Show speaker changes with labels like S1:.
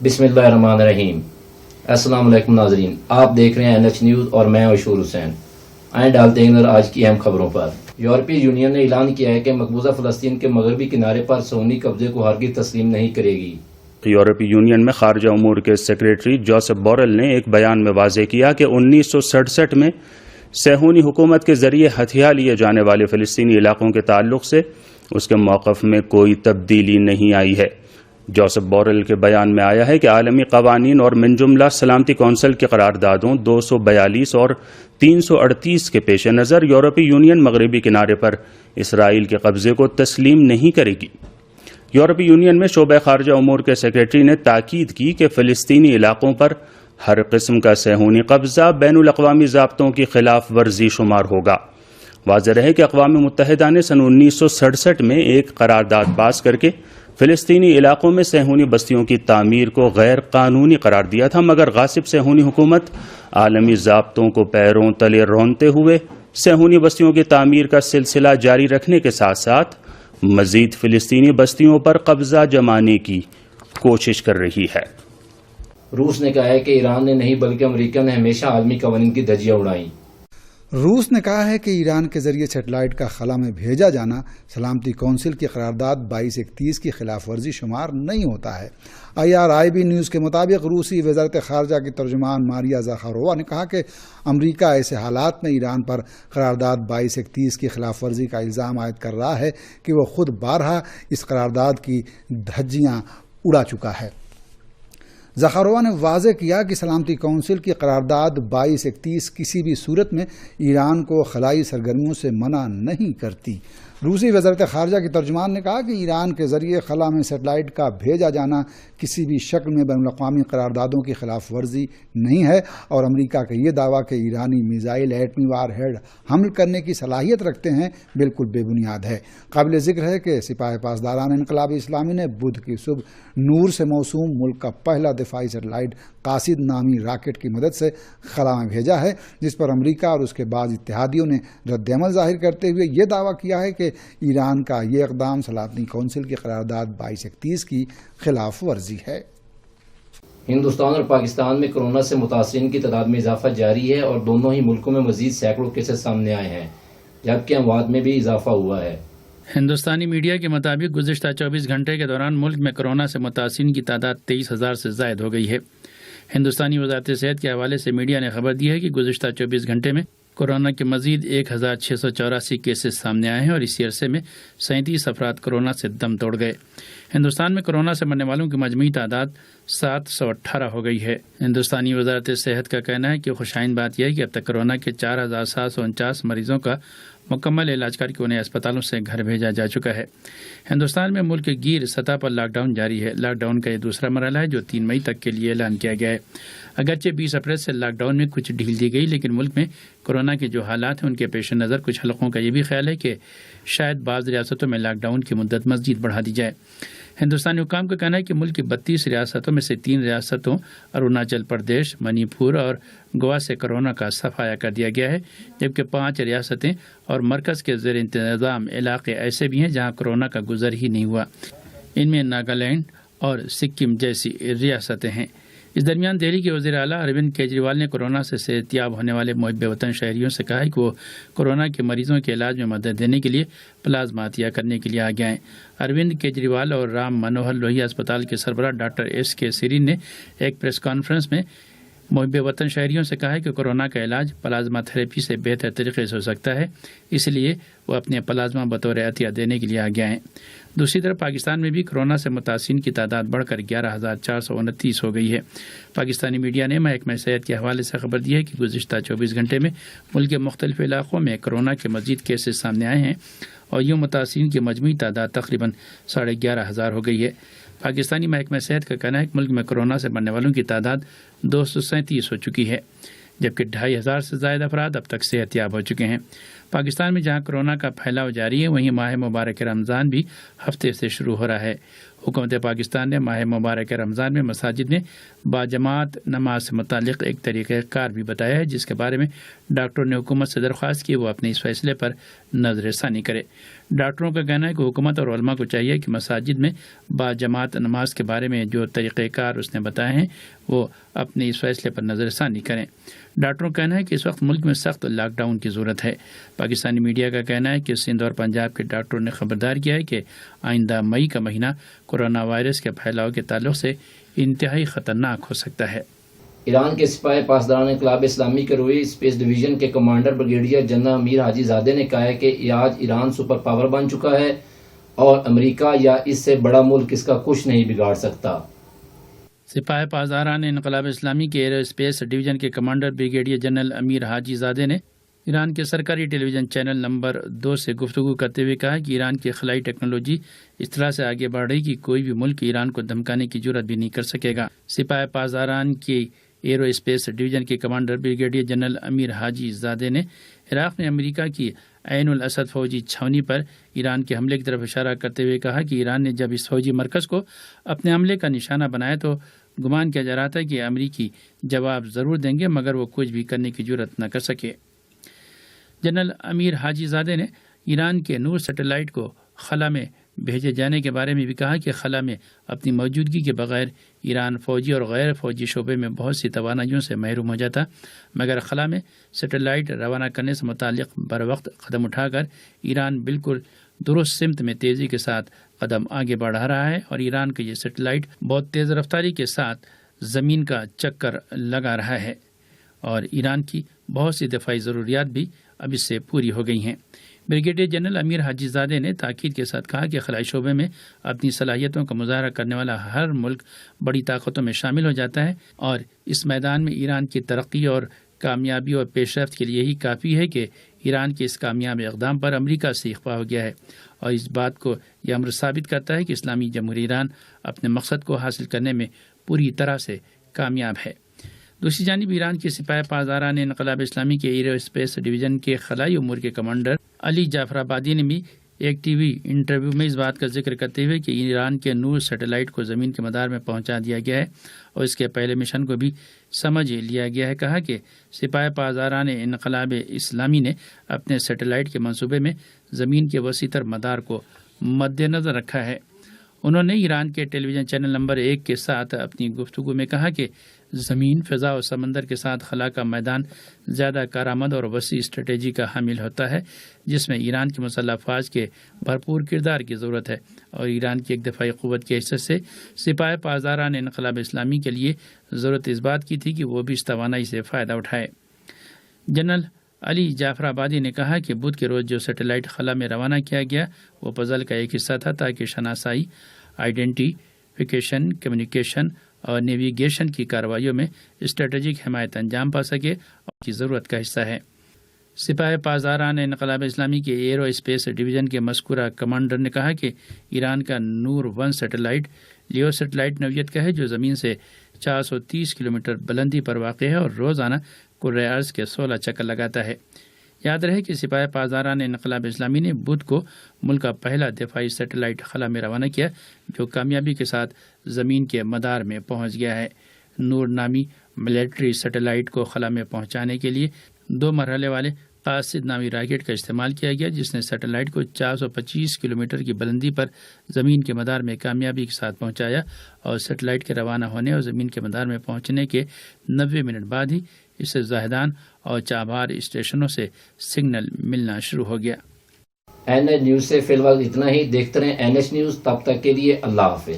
S1: بسم اللہ الرحمن الرحیم۔ السلام علیکم ناظرین، آپ دیکھ رہے ہیں NH نیوز اور میں عشور حسین۔ آئیں ڈالتے ہیں نظر آج کی اہم خبروں پر۔ یورپی یونین نے اعلان کیا ہے کہ مقبوضہ فلسطین کے مغربی کنارے پر صہیونی قبضے کو ہرگز تسلیم نہیں کرے گی۔
S2: یورپی یونین میں خارجہ امور کے سیکریٹری جوزف بورل نے ایک بیان میں واضح کیا کہ 1967 میں صہیونی حکومت کے ذریعے ہتھیار لیے جانے والے فلسطینی علاقوں کے تعلق سے اس کے موقف میں کوئی تبدیلی نہیں آئی ہے۔ جوزف بورل کے بیان میں آیا ہے کہ عالمی قوانین اور من جملہ سلامتی کونسل کی قراردادوں 242 اور 338 کے پیش نظر یورپی یونین مغربی کنارے پر اسرائیل کے قبضے کو تسلیم نہیں کرے گی۔ یورپی یونین میں شعبہ خارجہ امور کے سیکریٹری نے تاکید کی کہ فلسطینی علاقوں پر ہر قسم کا صہیونی قبضہ بین الاقوامی ضابطوں کی خلاف ورزی شمار ہوگا۔ واضح رہے کہ اقوام متحدہ نے سن 1967 میں ایک قرارداد پاس کر کے فلسطینی علاقوں میں صہیونی بستیوں کی تعمیر کو غیر قانونی قرار دیا تھا، مگر غاصب صہیونی حکومت عالمی ضابطوں کو پیروں تلے رونتے ہوئے صہیونی بستیوں کی تعمیر کا سلسلہ جاری رکھنے کے ساتھ ساتھ مزید فلسطینی بستیوں پر قبضہ جمانے کی کوشش کر رہی ہے۔
S1: روس نے کہا ہے کہ ایران نے نہیں بلکہ امریکہ نے ہمیشہ عالمی قوانین کی دھجیاں اڑائیں۔
S3: روس نے کہا ہے کہ ایران کے ذریعے سیٹلائٹ کا خلا میں بھیجا جانا سلامتی کونسل کی قرارداد 2231 کی خلاف ورزی شمار نہیں ہوتا ہے۔ IRIB نیوز کے مطابق روسی وزارت خارجہ کی ترجمان ماریا زاخارووا نے کہا کہ امریکہ ایسے حالات میں ایران پر قرارداد 2231 کی خلاف ورزی کا الزام عائد کر رہا ہے کہ وہ خود بارہا اس قرارداد کی دھجیاں اڑا چکا ہے۔ زاخارووا نے واضح کیا کہ سلامتی کونسل کی قرارداد 2231 کسی بھی صورت میں ایران کو خلائی سرگرمیوں سے منع نہیں کرتی۔ روسی وزارت خارجہ کی ترجمان نے کہا کہ ایران کے ذریعے خلا میں سیٹلائٹ کا بھیجا جانا کسی بھی شکل میں بین الاقوامی قراردادوں کی خلاف ورزی نہیں ہے، اور امریکہ کا یہ دعویٰ کہ ایرانی میزائل ایٹمی وار ہیڈ حمل کرنے کی صلاحیت رکھتے ہیں بالکل بے بنیاد ہے۔ قابل ذکر ہے کہ سپاہ پاسداران انقلاب اسلامی نے بدھ کی صبح نور سے موسوم ملک کا پہلا دفاعی سیٹلائٹ قاصد نامی راکٹ کی مدد سے خلا میں بھیجا ہے، جس پر امریکہ اور اس کے بعض اتحادیوں نے رد عمل ظاہر کرتے ہوئے یہ دعویٰ کیا ہے کہ ایران کا یہ اقدام سلامتی کونسل کی قرارداد 2231 کی خلاف ورزی ہے۔
S1: ہندوستان اور پاکستان میں کورونا سے متاثرین کی تعداد میں اضافہ جاری ہے اور دونوں ہی ملکوں میں مزید سینکڑوں کیسز سامنے آئے ہیں، جبکہ اموات میں بھی اضافہ ہوا ہے۔
S4: ہندوستانی میڈیا کے مطابق گزشتہ 24 گھنٹے کے دوران ملک میں کورونا سے متاثرین کی تعداد 23,000 سے زائد ہو گئی ہے۔ ہندوستانی وزارت صحت کے حوالے سے میڈیا نے خبر دی ہے کہ گزشتہ 24 گھنٹے میں کورونا کے مزید 1,684 کیسز سامنے آئے ہیں اور اسی عرصے میں 37 افراد کورونا سے دم توڑ گئے۔ ہندوستان میں کورونا سے مرنے والوں کی مجموعی تعداد 718 ہو گئی ہے۔ ہندوستانی وزارت صحت کا کہنا ہے کہ خوشائن بات یہ ہے کہ اب تک کورونا کے 4,749 مریضوں کا مکمل علاج کر کے انہیں اسپتالوں سے گھر بھیجا جا چکا ہے۔ ہندوستان میں ملک گیر سطح پر لاک ڈاؤن جاری ہے۔ لاک ڈاؤن کا یہ دوسرا مرحلہ ہے جو 3 مئی تک کے لیے اعلان کیا گیا ہے۔ اگرچہ 20 اپریل سے لاک ڈاؤن میں کچھ ڈھیل دی گئی، لیکن ملک میں کورونا کے جو حالات ہیں ان کے پیش نظر کچھ حلقوں کا یہ بھی خیال ہے کہ شاید بعض ریاستوں میں لاک ڈاؤن کی مدت مزید بڑھا دی جائے۔ ہندوستانی حکام کا کہنا ہے کہ ملک کی 32 ریاستوں میں سے 3 ریاستوں اروناچل پردیش، منی پور اور گوا سے کورونا کا صفایا کر دیا گیا ہے، جبکہ 5 ریاستیں اور مرکز کے زیر انتظام علاقے ایسے بھی ہیں جہاں کورونا کا گزر ہی نہیں ہوا۔ ان میں ناگالینڈ اور سکم جیسی ریاستیں ہیں۔ اس درمیان دہلی کے وزیر اعلیٰ اروند کیجریوال نے کورونا سے صحت یاب ہونے والے محب وطن شہریوں سے کہا ہے کہ وہ کورونا کے مریضوں کے علاج میں مدد دینے کے لیے پلازما عطیہ کرنے کے لیے آگے آئیں۔ اروند کیجریوال اور رام منوہر لوہیا اسپتال کے سربراہ ڈاکٹر SK سیرین نے ایک پریس کانفرنس میں محب وطن شہریوں سے کہا ہے کہ کورونا کا علاج پلازما تھراپی سے بہتر طریقے سے ہو سکتا ہے، اس لیے وہ اپنے پلازما بطور عطیہ دینے کے لیے آگے آئیں۔ دوسری طرف پاکستان میں بھی کورونا سے متاثرین کی تعداد بڑھ کر 11,429 ہو گئی ہے۔ پاکستانی میڈیا نے محکمہ صحت کے حوالے سے خبر دی ہے کہ گزشتہ 24 گھنٹے میں ملک کے مختلف علاقوں میں کورونا کے مزید کیسز سامنے آئے ہیں اور یوں متاثرین کی مجموعی تعداد تقریباً 11,500 ہو گئی ہے۔ پاکستانی محکمہ صحت کا کہنا ہے کہ ملک میں کورونا سے مرنے والوں کی تعداد 237 ہو چکی ہے، جبکہ 2,500 سے زائد افراد اب تک صحت یاب ہو چکے ہیں۔ پاکستان میں جہاں کورونا کا پھیلاؤ جاری ہے، وہیں ماہ مبارک رمضان بھی ہفتے سے شروع ہو رہا ہے۔ حکومت پاکستان نے ماہ مبارک رمضان میں مساجد میں باجماعت نماز سے متعلق ایک طریقہ کار بھی بتایا ہے، جس کے بارے میں ڈاکٹروں نے حکومت سے درخواست کی وہ اپنے اس فیصلے پر نظر ثانی کرے۔ ڈاکٹروں کا کہنا ہے کہ حکومت اور علماء کو چاہیے کہ مساجد میں باجماعت نماز کے بارے میں جو طریقہ کار اس نے بتائے ہیں وہ اپنے اس فیصلے پر نظر ثانی کریں۔ ڈاکٹروں کا کہنا ہے کہ اس وقت ملک میں سخت لاک ڈاؤن کی ضرورت ہے۔ پاکستانی میڈیا کا کہنا ہے کہ سندھ اور پنجاب کے ڈاکٹروں نے خبردار کیا ہے کہ آئندہ مئی کا مہینہ کورونا وائرس کے پھیلاؤ کے تعلق سے انتہائی خطرناک ہو سکتا ہے۔
S1: ایران کے سپاہی پاسداران انقلاب اسلامی کے روئی اسپیس ڈویژن کے کمانڈر بریگیڈیئر جنرل امیر حاجی زادے نے کہا ہے کہ آج ایران سپر پاور بن چکا ہے اور امریکہ یا اس سے بڑا ملک اس کا کچھ نہیں بگاڑ سکتا۔
S4: سپاہی پاسداران انقلاب اسلامی کے ایرو اسپیس ڈویژن کے کمانڈر بریگیڈیئر جنرل امیر حاجی زادے نے ایران کے سرکاری ٹیلی ویژن چینل نمبر 2 سے گفتگو کرتے ہوئے کہا کہ ایران کی خلائی ٹیکنالوجی اس طرح سے آگے بڑھ رہی کہ کوئی بھی ملک ایران کو دھمکانے کی جرات بھی نہیں کر سکے گا۔ سپاہی پاسداران کی ایرو اسپیس ڈویژن کے کمانڈر بریگیڈیئر جنرل امیر حاجی زادے نے عراق میں امریکہ کی عین الاسد فوجی چھاونی پر ایران کے حملے کی طرف اشارہ کرتے ہوئے کہا کہ ایران نے جب اس فوجی مرکز کو اپنے حملے کا نشانہ بنایا تو گمان کیا جا رہا تھا کہ امریکی جواب ضرور دیں گے مگر وہ کچھ بھی کرنے کی جرات نہ کر سکے۔ جنرل امیر حاجی زادے نے ایران کے نور سیٹلائٹ کو خلا میں بھیجے جانے کے بارے میں بھی کہا کہ خلا میں اپنی موجودگی کے بغیر ایران فوجی اور غیر فوجی شعبے میں بہت سی توانائیوں سے محروم ہو جاتا، مگر خلا میں سیٹلائٹ روانہ کرنے سے متعلق بر وقت قدم اٹھا کر ایران بالکل درست سمت میں تیزی کے ساتھ قدم آگے بڑھا رہا ہے اور ایران کا یہ سیٹلائٹ بہت تیز رفتاری کے ساتھ زمین کا چکر لگا رہا ہے اور ایران کی بہت سی دفاعی ضروریات بھی اب اس سے پوری ہو گئی ہیں۔ بریگیڈیئر جنرل امیر حاجی زادے نے تاکید کے ساتھ کہا کہ خلائی شعبے میں اپنی صلاحیتوں کا مظاہرہ کرنے والا ہر ملک بڑی طاقتوں میں شامل ہو جاتا ہے اور اس میدان میں ایران کی ترقی اور کامیابی اور پیش رفت کے لیے ہی کافی ہے کہ ایران کے اس کامیاب اقدام پر امریکہ سے اخفا ہو گیا ہے اور اس بات کو یہ امر ثابت کرتا ہے کہ اسلامی جمہوریہ ایران اپنے مقصد کو حاصل کرنے میں پوری طرح سے کامیاب ہے۔ دوسری جانب ایران کے سپاہی پاسداران انقلاب اسلامی کے ایرو اسپیس ڈویژن کے خلائی امور کے کمانڈر علی جعفر آبادی نے بھی ایک ٹی وی انٹرویو میں اس بات کا ذکر کرتے ہوئے کہ ایران کے نور سیٹلائٹ کو زمین کے مدار میں پہنچا دیا گیا ہے اور اس کے پہلے مشن کو بھی سمجھ لیا گیا ہے، کہا کہ سپاہی پاسداران انقلاب اسلامی نے اپنے سیٹلائٹ کے منصوبے میں زمین کے وسیع تر مدار کو مد نظر رکھا ہے۔ انہوں نے ایران کے ٹیلی ویژن چینل نمبر 1 کے ساتھ اپنی گفتگو میں کہا کہ زمین، فضا اور سمندر کے ساتھ خلا کا میدان زیادہ کارآمد اور وسیع اسٹریٹجی کا حامل ہوتا ہے جس میں ایران کی مسلح افواج کے بھرپور کردار کی ضرورت ہے اور ایران کی ایک دفاعی قوت کے حیثیت سے سپاہی پاسداران انقلاب اسلامی کے لیے ضرورت اس بات کی تھی کہ وہ بھی اس توانائی سے فائدہ اٹھائے۔ جنرل علی جعفر آبادی نے کہا کہ بدھ کے روز جو سیٹلائٹ خلا میں روانہ کیا گیا وہ پزل کا ایک حصہ تھا تاکہ شناسائی، آئیڈینٹیفیکیشن، کمیونیکیشن اور نیویگیشن کی کارروائیوں میں اسٹریٹجک حمایت انجام پا سکے اور کی ضرورت کا حصہ ہے۔ سپاہی پاسداران انقلاب اسلامی کے ایرو اسپیس ڈویژن کے مذکورہ کمانڈر نے کہا کہ ایران کا نور 1 سیٹلائٹ لیو سیٹلائٹ نوعیت کا ہے جو زمین سے 430 کلومیٹر بلندی پر واقع ہے اور روزانہ کرۂ ارض کے 16 چکر لگاتا ہے۔ یاد رہے کہ سپاہی پاسداران انقلاب اسلامی نے بدھ کو ملک کا پہلا دفاعی سیٹلائٹ خلا میں روانہ کیا جو کامیابی کے ساتھ زمین کے مدار میں پہنچ گیا ہے۔ نور نامی ملٹری سیٹلائٹ کو خلا میں پہنچانے کے لیے 2 مرحلے والے قاصد نامی راکٹ کا استعمال کیا گیا جس نے سیٹلائٹ کو 425 کلومیٹر کی بلندی پر زمین کے مدار میں کامیابی کے ساتھ پہنچایا اور سیٹلائٹ کے روانہ ہونے اور زمین کے مدار میں پہنچنے کے 90 منٹ بعد ہی اسے زاہدان اور چابہار اسٹیشنوں سے سگنل ملنا شروع ہو گیا۔
S1: این ایچ نیوز سے فی الوقت اتنا ہی، دیکھتے رہیں این ایچ نیوز، تب تک کے لیے اللہ حافظ۔